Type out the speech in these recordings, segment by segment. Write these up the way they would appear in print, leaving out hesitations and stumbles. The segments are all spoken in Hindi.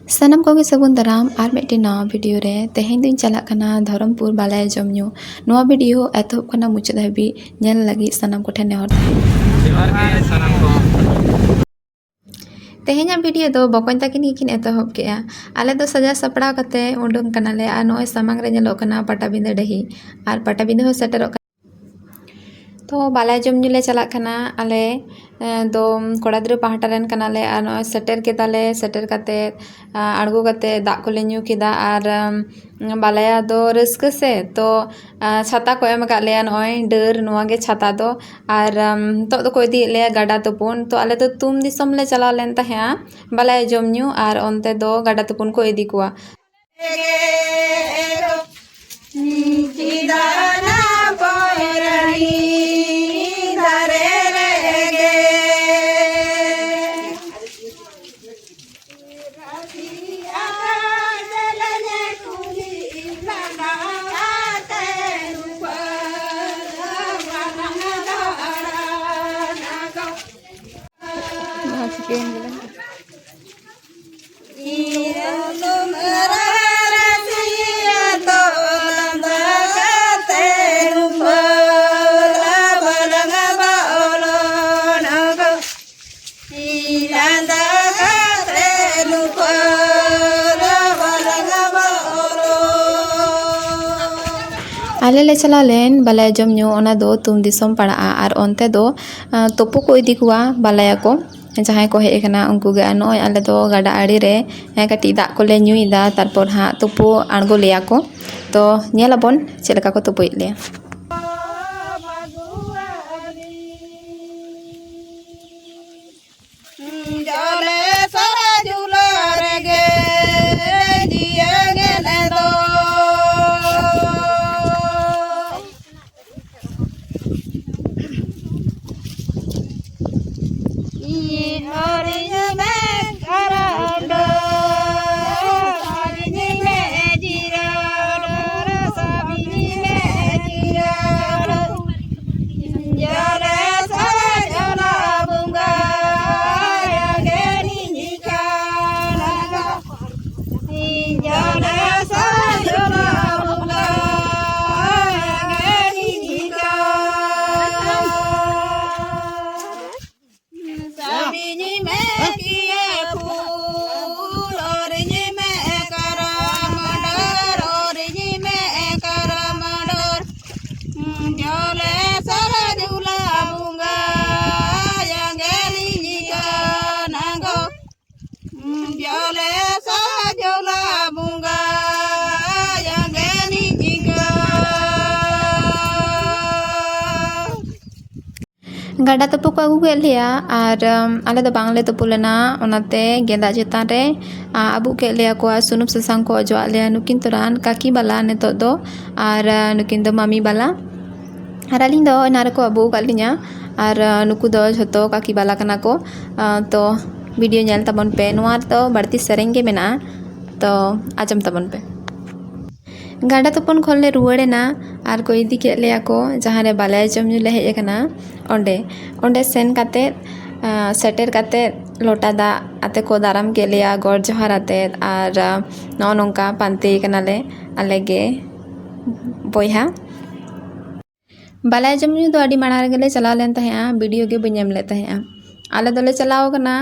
ᱥᱟᱱᱟᱢ ᱠᱚᱜᱮ ᱥᱟᱹᱜᱩᱱ ᱫᱟᱨᱟᱢ ᱟᱨ ᱢᱤᱫᱴᱮᱱ ᱱᱟᱣᱟ ᱵᱷᱤᱰᱤᱭᱳ ᱨᱮ ᱛᱮᱦᱮᱧ ᱫᱚᱧ ᱪᱟᱞᱟᱜ ᱠᱟᱱᱟ ᱫᱷᱚᱨᱚᱢᱯᱩᱨ ᱵᱟᱞᱟᱭ ᱡᱚᱢ ᱧᱩ। ᱱᱚᱣᱟ ᱵᱷᱤᱰᱤᱭᱳ ᱮᱛᱚᱦᱚᱵ ᱠᱷᱚᱱᱟᱜ ᱢᱩᱪᱟᱹᱫ ᱦᱟᱹᱵᱤᱡ ᱧᱮᱞ ᱞᱟᱹᱜᱤᱫ ᱥᱟᱱᱟम ᱠᱚᱴᱷᱮᱱ ᱱᱮᱦᱚᱨ ᱛᱟᱦᱮᱸ। जोहार गे सानाम को ᱛᱮᱦᱮᱧᱟᱜ ᱵᱷᱤᱰᱤᱭᱳ ᱫᱚ ᱵᱚᱠᱚᱧ ᱛᱟᱹᱠᱤᱱ ᱜᱮᱠᱤᱱ ᱮᱛᱚᱦᱚᱵ ᱠᱮᱜᱼᱟ। ᱟᱞᱮ ᱫᱚ ᱥᱟᱡᱟᱣ ᱥᱟᱯᱲᱟᱣ ᱠᱟᱛᱮ ᱩᱰᱩᱝ ᱠᱟᱱᱟᱞᱮ ᱟᱨ ᱱᱚᱜᱼᱚᱭ ᱥᱟᱢᱟᱝ ᱨᱮ ᱧᱮᱞᱚᱜ ᱠᱟᱱᱟ ᱯᱟᱴᱟᱵᱤᱸᱫᱷᱟᱹ ᱰᱟᱹᱦᱤ ᱟᱨ ᱯᱟᱴᱟᱵᱤᱸधᱟᱹ ᱦᱚᱸ ᱥᱮᱴᱮᱨᱚᱜ ᱠᱟᱱᱟ। तो बालाय जम ᱧᱩ ᱞᱮ ᱪᱟᱞᱟᱜ ᱠᱟᱱᱟ ᱟᱞᱮ ᱫᱚ ᱠᱚᱲᱟ ᱜᱤᱫᱽᱨᱟᱹ ᱯᱟᱦᱴᱟ ᱨᱮᱱ ᱠᱟᱱᱟᱞᱮ ᱟᱨ ᱱᱚᱜᱼᱚᱭ ᱥᱮᱴᱮᱨ ᱠᱮᱫᱟᱞᱮ ᱥᱮᱴᱮर ᱠᱟᱛᱮ ᱟᱬᱜो ᱠᱟᱛᱮ ᱫᱟᱜ ᱠᱚᱞᱮ ᱧᱩ ᱠᱮᱫᱟ ᱟᱨ बालाया ᱫᱚ ᱨᱟᱹᱥᱠᱟᱹ ᱥᱮ ᱛᱚ छाता को एम ᱟᱠᱟᱫ ᱞᱮᱭᱟ ᱱᱚᱜᱼᱚᱭ ᱰᱟᱹᱨ ᱱᱚᱣᱟ ᱜᱮ छाता ᱫᱚ ᱟᱨ ᱱᱤᱛᱚᱜ ᱫᱚᱠᱚ ᱤᱫᱤᱭᱮᱫ ᱞᱮᱭᱟ ᱜᱟᱰᱟ ᱛᱩᱯᱩᱱ ᱛᱚ ᱟᱞᱮ ᱫᱚ ᱛᱩᱢ ᱫᱤᱥᱚᱢ ᱞᱮ ᱪᱟᱞᱟᱣ ᱞᱮᱱ ᱛᱟᱦᱮᱸᱜᱼᱟ बालाय जम ᱧᱩ ᱟᱨ ᱚᱱᱛᱮ ᱫᱚ ᱜᱟᱰᱟ ᱛᱩᱯᱩᱱ ᱠᱚ ᱤᱫᱤ ᱠᱚᱣᱟ। आले ले चला लेन बालाय जम ᱧᱩ ओना दो तुम दिसम पड़ाआ और ओनते दो तोपो को इदी कुआ बालाया को जहां को हेज कना उनको गे नय आले दो गाडा आड़ी रे कटी दाग को ले ᱧᱩᱭदा तारपर हाँ तोपो आड़गो लेया को तो नेलाबन चेलका को तोपोइद लेया। गाडा तुपु को अगू केद लेया और आले दो बांगले तुपु लेना ओनाते गेंदा चेतान रे आबू केद लेया को सुनुम सासांग को अजवा लेया नुकिन तुरान काकी बाला नेतो दो और नुकिन दो मामी बाला और अलिंग दो नारे को अबू कालिnya और नुकु दो झोतो काकी बाला कना को तो वीडियो नेल तबन पे नोआ तो बढ़ती सेरेंग गे मेना तो आजम तबन पे गाडा तुपन खोल ले रुआड़ेना और को इदी के लेया को जहाँ रे बालाय जम ᱧᱩ ले हेज कना ओंडे ओंडे सेन काते सेटेर काते लोटा दा आते को दाराम के लिया गौर जोहार आते और नौ नौका पांते कनाले आले गे बोया बालाय जम ᱧᱩ दो अडी माड़ा रेगेले चलाव लेन तहेआ वीडियो गे बइन एम ले तहेआ आले दोले चलाव कना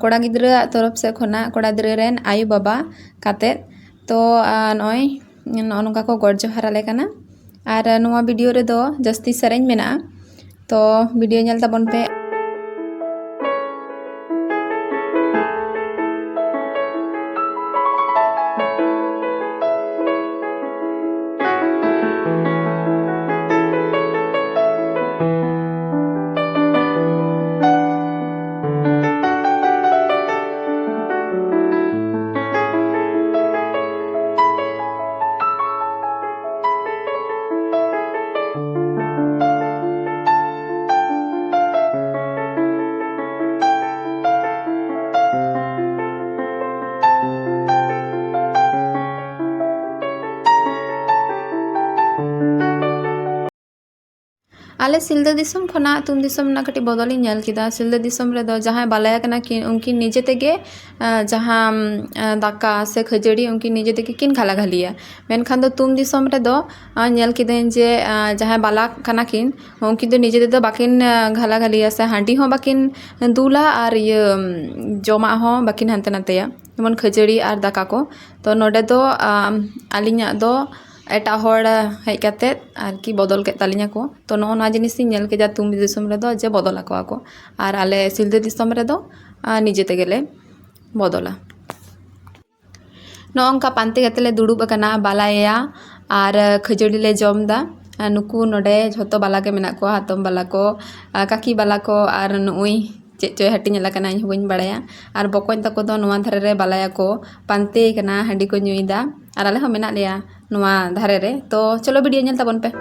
कोड़ा गिद्रा तरफ से खना कोड़ा गिद्रा रेन आयु बाबा काते तो नय नौका को गौर जोहार आले कना और नोआ वीडियो रे दो जस्ती सेरेंज मेना तो वीडियो नेल तबन पे। आले सिलदा दिसम खना तुम दिसम ना कटी बदल इन नेल किदा सिलदा दिसम रे दो जहां बालाया कना किन उनकी निजे तेगे जहां दाका से खजड़ी उनकी निजे तेगे किन खाला घालिया मेनखान दो तुम दिसम रे दो नेल किदेन जे जहां बाला कना किन उनकी दो निजे तेदो बाकिन घाला घालिया से हांडी हो बाकिन दूला और ये जमा हो बाकिन हंते नातेया जेमन खजड़ी और दाका को तो नोडे दो आलिना दो एटा हर हेज काते आरकी बदल के तालिना को तो नोना जिनिस नेल के जा तुम दिसम रे दो जे बदल आकोआ को और आले सिलदे दिसम रे दो निजे तेगेले बदला नोंका पांते कतेले दुड़ुब अकना बालाया और खजड़ी ले जमदा नुकु नोडे झोतो बाला के मेना को हातम बाला को काकी बाला को और नुई चेक चोय हटिंग लकना इन बइन बड़ाया और बकोन तको दो नोआ धारे रे बालाया को पांते कना हंडी को नुईदा और आले हो मेना लेया नोआ धारे रे तो चलो वीडियो नेल ताबन पे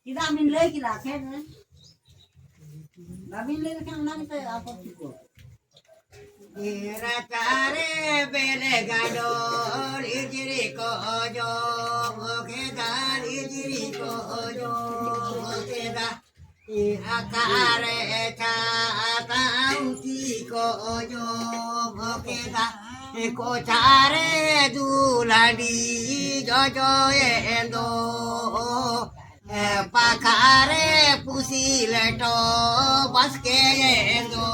Kita amin lagi kita kan? Amin lagi kan nang te apa tu? Iratare bele gado ijiri ko jo okeda ijiri ko jo okeda akare cha tauti ko jo okeda ko chare duladi jojo endo pakare pusileto baske endo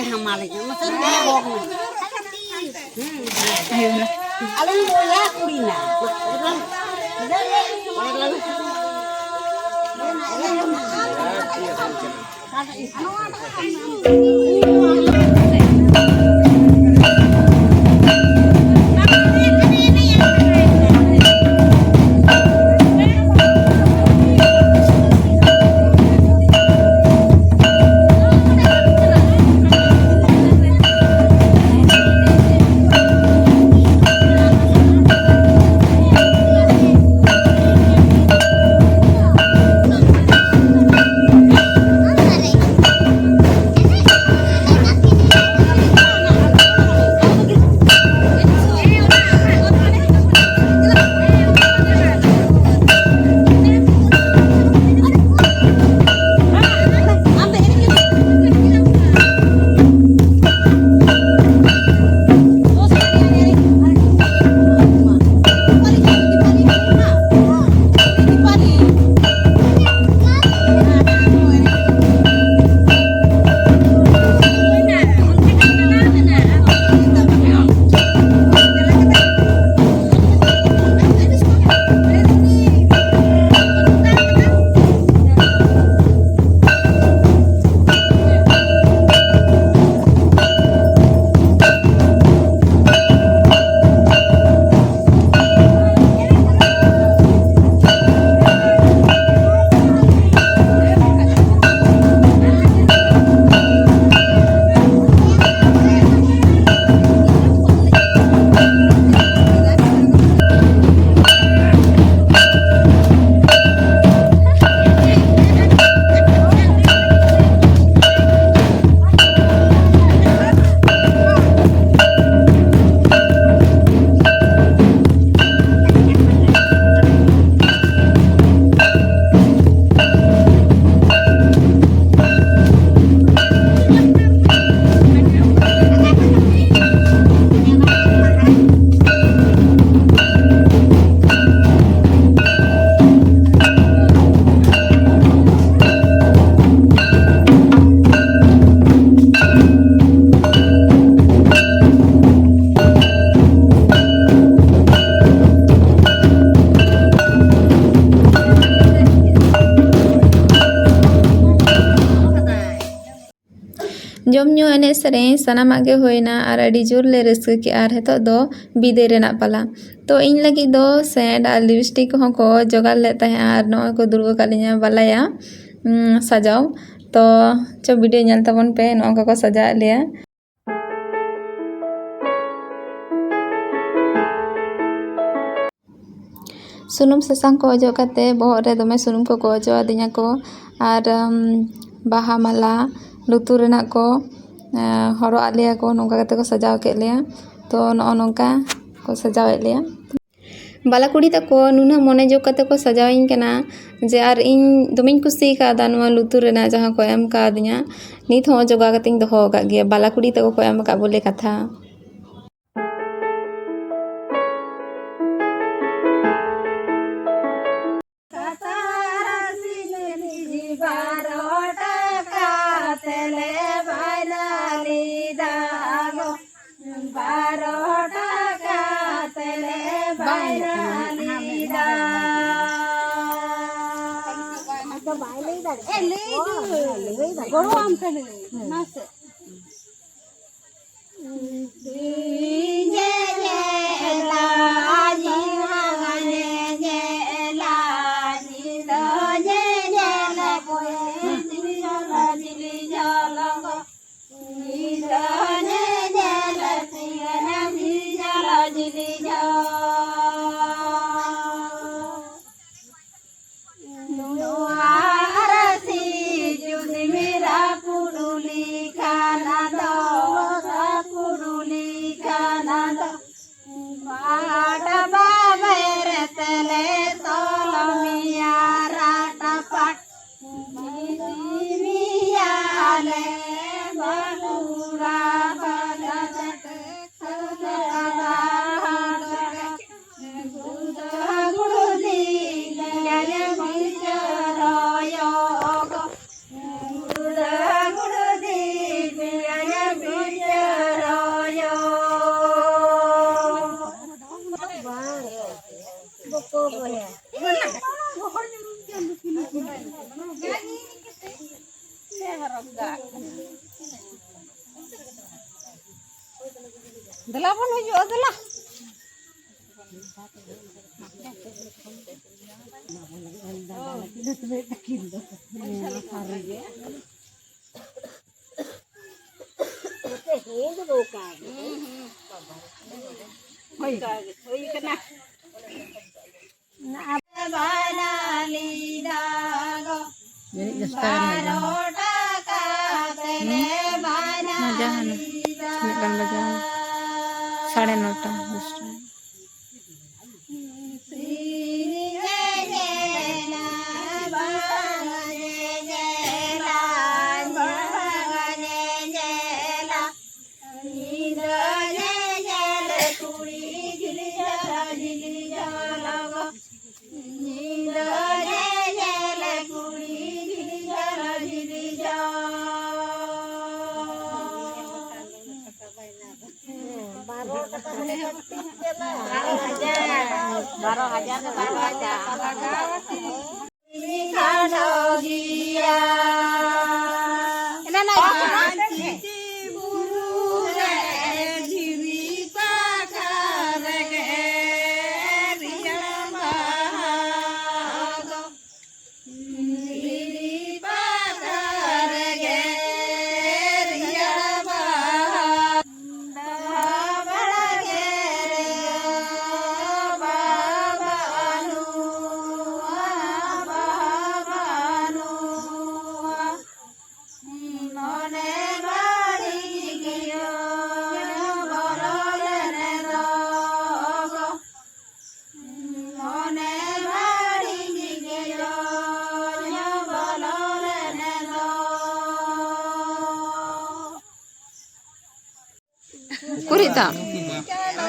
hamaling masih bohong. Alin mo ya kurina. जम ᱧᱩ ᱮᱱᱮᱡ ᱥᱮᱨᱮᱧ ᱥᱟᱱᱟᱢᱟᱜ ᱜᱮ ᱦᱩᱭᱱᱟ ᱟᱨ ᱟᱹᱰᱤ ᱡᱳᱨ ᱞᱮ ᱨᱟᱹᱥᱠᱟᱹ ᱠᱮᱜᱼᱟ ᱟᱨ ᱱᱤᱛᱚᱜ ᱫᱚ ᱵᱤᱫᱟᱹᱭ ᱨᱮᱱᱟᱜ ᱯᱟᱞᱟ ᱛᱚ ᱤᱧ ᱞᱟᱹᱜᱤᱫ ᱫᱚ ᱥᱮᱱᱴ ᱟᱨ ᱞᱤᱯᱥᱴᱤᱠ ᱠᱚᱦᱚᱸ ᱠᱚ ᱡᱚᱜᱟᱲ ᱞᱮᱫ ᱛᱟᱦᱮᱸᱜᱼᱟ ᱟᱨ ᱱᱚᱜᱼᱚᱭ ᱠᱚ ᱫᱩᱲᱩᱵ ᱟᱠᱟᱫ ᱞᱤᱧᱟ ᱵᱟᱞᱟᱭᱟ ᱥᱟᱡᱟᱣ ᱛᱚ ᱵᱷᱤᱰᱤᱭᱳ ᱧᱮᱞ ᱛᱟᱵᱚᱱ ᱯᱮ ᱱᱚᱜᱼᱚᱭ ᱠᱚ ᱥᱟᱡᱟᱣᱮᱫ ᱞᱮᱭᱟ सुनुम सासांग को अजो कते बोहर रे दमे सुनुम को अजो आदिया को और बाहा माला लुतुर रेना को हरो आलिया को नोंका कते को सजाव के लिया तो नोंका को सजावेत लिया बाला कुड़ी तको नुना मने जो कते को सजाविन कना जे आर इन दमिन कुसी का दानवा लुतुर रेना जहां को एम का दिया नित हो जोगा कतिंग दोहो का गया बाला कुड़ी तको को एम का बोले कथा Kana Dala pun hujung dala. Jangan, semekan baca 9:30. Kurita,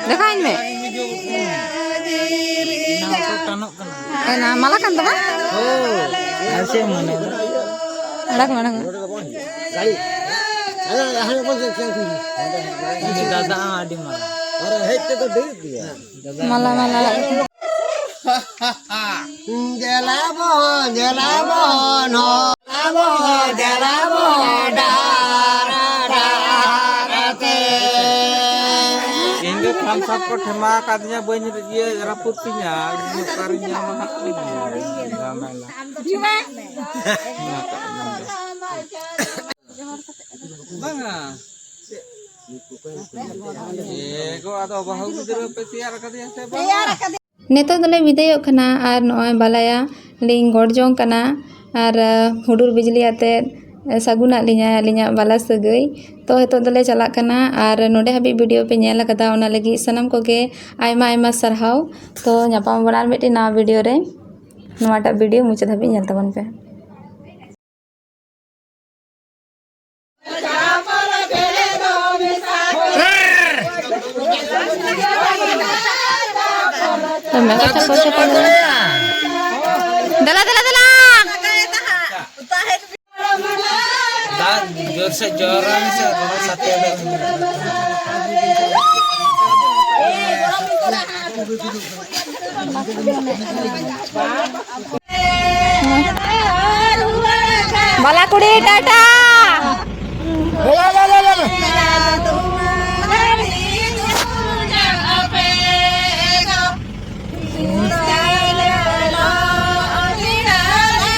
dekain me. Enak, malah kan teman? Oh, ऐसे मने Ada kemana? ini दादा आदि माला Malah malah. Hingga konsep pertama katanya banyak dia raputinya, karinya mahal ini. Banga. Ko atau bahu gidra pe tiyar kadiya se ba. Neto dole bidayok kana ar noy balaya ling gorjong kana ar hudur bijli ate sagunat linya bala sagai to heto dole chalak kana ar node habi video pe nyela kada ona lagi sanam koge aima sarhaw to nyapam banar meti na video re nuata video muchad habi nyel taban pe. Dala. जोर से जोरान से दोनों साथे Bala kudi tata.